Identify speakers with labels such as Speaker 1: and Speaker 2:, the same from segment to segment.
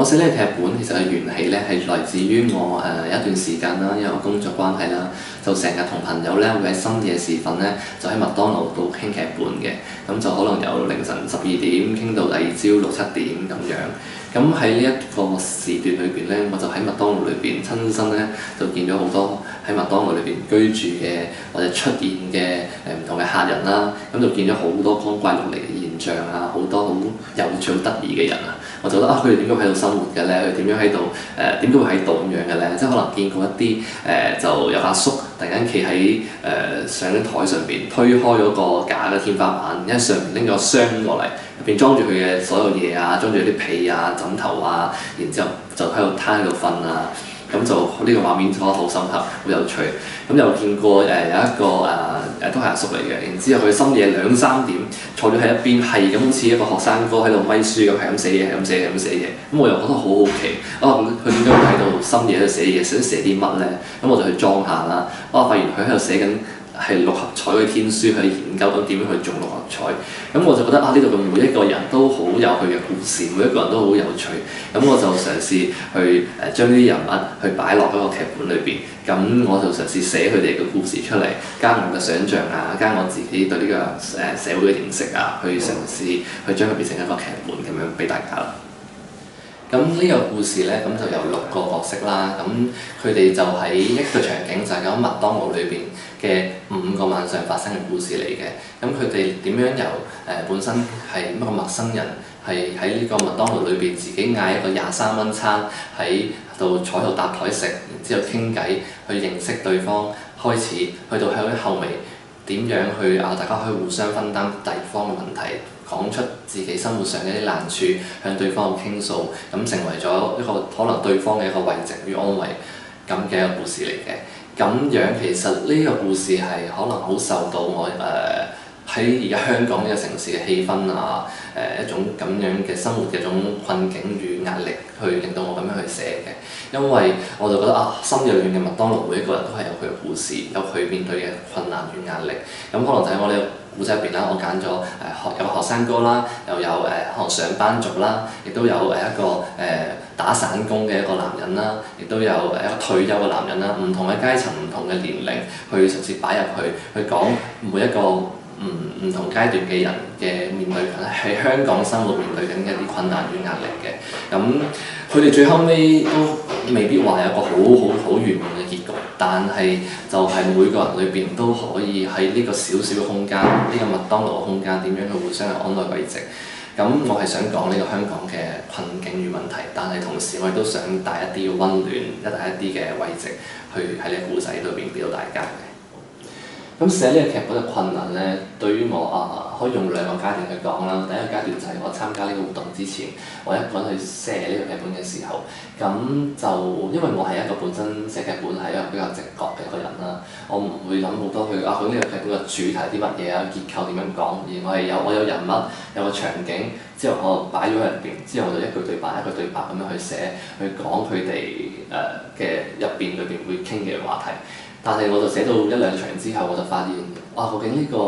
Speaker 1: 我寫呢個劇本其實嘅緣起咧係來自於我有一段時間啦，因為我工作關係啦，就成日同朋友咧會喺深夜時分咧就喺麥當勞度傾劇本嘅，咁就可能由凌晨12點傾到第二朝6、7點咁樣。咁喺呢一個時段裏邊咧，我就喺麥當勞裏邊親身咧就見咗好多喺麥當勞裏邊居住嘅或者出現嘅唔同嘅客人啦，咁就見咗好多光怪陸離嘅現象啊，好多好有趣、好得意嘅人啊，我就覺得佢哋點解喺度生活嘅咧？佢點樣喺度點解會喺度咁樣嘅咧？即係可能見過一啲就有阿叔突然間企喺上張台上邊推開咗個假嘅天花板，因為上面拎咗個箱落嚟，入邊裝住佢嘅所有嘢啊，裝住啲被啊、枕頭啊，然之後就喺度攤喺度瞓啊。咁就呢個畫面覺得好深刻，好有趣。咁又見過有一個都係阿叔嚟嘅，然之後佢深夜2、3點坐咗喺一邊，係咁好似一個學生哥喺度咪書咁，係咁寫嘢，係咁寫嘢。咁我又覺得好好奇，佢點解會喺度深夜喺度寫嘢？寫啲乜咧？咁我就去裝下啦。我發現佢喺度寫緊係六合彩嘅天書，去研究緊點樣去中六合彩。咁我就覺得呢度嘅每一個人都好有佢嘅故事，每一個人都好有趣。咁我就嘗試去將呢啲人物去擺落嗰個劇本裏邊。咁我就嘗試寫佢哋嘅故事出嚟，加我嘅想像啊，加我自己對呢個社會嘅認識啊，去嘗試去將佢變成一個劇本咁樣俾大家啦。咁呢個故事咧，咁就有6個角色啦。咁佢哋就喺一個場景，就係咁麥當勞裏邊嘅5個晚上發生嘅故事嚟嘅。咁佢哋點樣由本身係一個陌生人，係喺呢個麥當勞裏邊自己嗌一個23蚊餐，喺度坐喺度搭台食，然之後傾偈，去認識對方，開始去到喺後尾點樣去大家可以互相分擔對方嘅問題。講出自己生活上嘅一啲難處，向對方傾訴，咁成為咗一個可能對方嘅一個慰藉與安慰咁嘅一個故事嚟嘅。咁樣其實呢個故事係可能好受到我喺而家香港呢個城市嘅氣氛啊，一種咁樣嘅生活嘅一種困境與壓力，去令到我咁樣去寫嘅。因為我就覺得深夜裏面嘅麥當勞每一個人都係有佢嘅故事，有佢面對嘅困難與壓力。咁可能就喺我呢個故仔入邊啦，我揀咗有個學生哥啦，又有可能上班族啦，亦都有一個打散工嘅一個男人啦，亦都有一個退休嘅男人啦，唔同嘅階層、唔同嘅年齡，去嘗試擺入去講每一個唔同階段嘅人嘅面對緊喺香港生活面對緊嘅一啲困難與壓力嘅。咁佢哋最後尾都未必話有一個好完滿嘅結局，但係就係每個人裏邊都可以喺呢個小小嘅空間，呢個麥當勞嘅空間，點樣去互相去安慰慰藉。咁我係想講呢個香港嘅困境與問題，但係同時我亦都想帶一啲嘅溫暖，帶一啲嘅慰藉，去喺呢個故仔裏邊俾到大家嘅。咁寫呢個劇本嘅困難咧，對於我可以用2個階段去講啦。第一個階段就係我參加呢個活動之前，我一個人去寫呢個劇本嘅時候，咁就因為我係一個本身寫劇本係一個比較直覺嘅一個人啦，我唔會諗好多佢呢個劇本嘅主題啲乜嘢啊，結構點樣講，而我有人物，有個場景，之後我擺咗喺入邊，之後我就一句對白咁樣去寫，去講佢哋嘅入邊裏邊會傾嘅話題。但係我就寫到1、2場之後，我就發現究竟呢個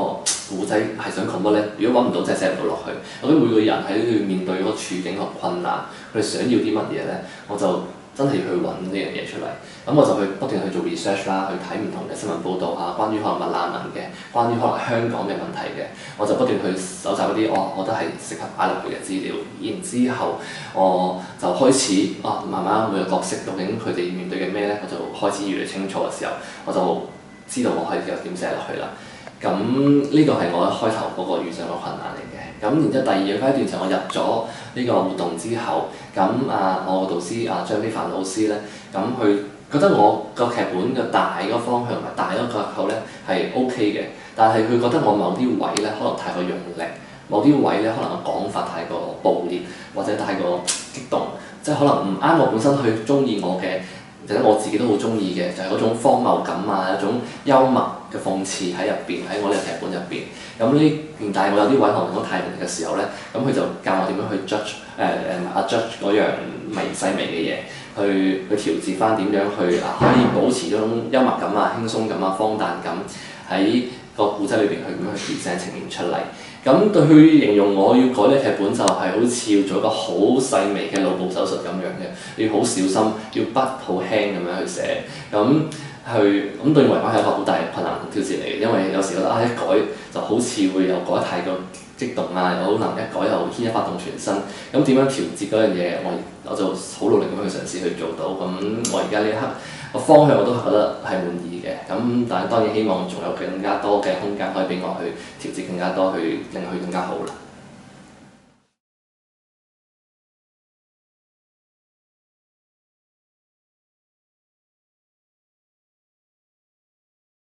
Speaker 1: 故仔係想講乜咧？如果揾唔到，真係寫唔到落去。究竟每個人喺度面對嗰個處境個困難，佢哋想要啲乜嘢咧？我就真係要去揾呢樣嘢出嚟。咁我就去不斷去做 research 啦，去睇唔同嘅新聞報導關於可能難民嘅，關於可能香港嘅問題嘅，我就不斷去搜集一啲我覺得係適合擺落去嘅資料。然之後我就開始慢慢每個角色究竟佢哋面對嘅咩咧，我就開始越嚟越清楚嘅時候，我就知道我可以點寫落去啦。咁呢個係我一開頭嗰個遇上嘅困難嚟嘅。咁然之後第2個階段就我入咗呢個活動之後，咁我個導師張非凡老師咧，咁佢覺得我個劇本嘅大個方向同埋大個結構咧係 OK 嘅，但係佢覺得我某啲位咧可能太過用力，某啲位咧可能個講法太過暴烈或者太過激動，即係可能唔啱我本身去中意我嘅，或者我自己都好中意嘅，就係嗰種荒謬感一種幽默嘅諷刺喺入邊，喺我呢個劇本入邊。咁但係我有啲位可能講得太用力嘅時候咧，咁佢就教我點樣去 judge 嗰樣細微嘅嘢，去調節翻點樣去可以保持嗰種幽默感輕鬆感荒誕感喺個故仔裏邊去咁樣去 present 呈現出嚟。咁對佢形容我要改呢劇本就係好似要做一個好細微嘅腦部手術咁樣嘅，要好小心，要筆好輕咁樣去寫，咁對我嚟講係一個好大嘅困難同挑戰嚟嘅，因為有時覺得一改就好似會又改得太過激動啊，又可能一改又牽一發動全身，咁點樣調節嗰樣嘢，我就好努力咁去嘗試去做到，咁我而家呢一刻個方向我都覺得係滿意嘅，咁但係當然希望仲有更加多嘅空間可以俾我去調節更加多，去令佢更加好啦。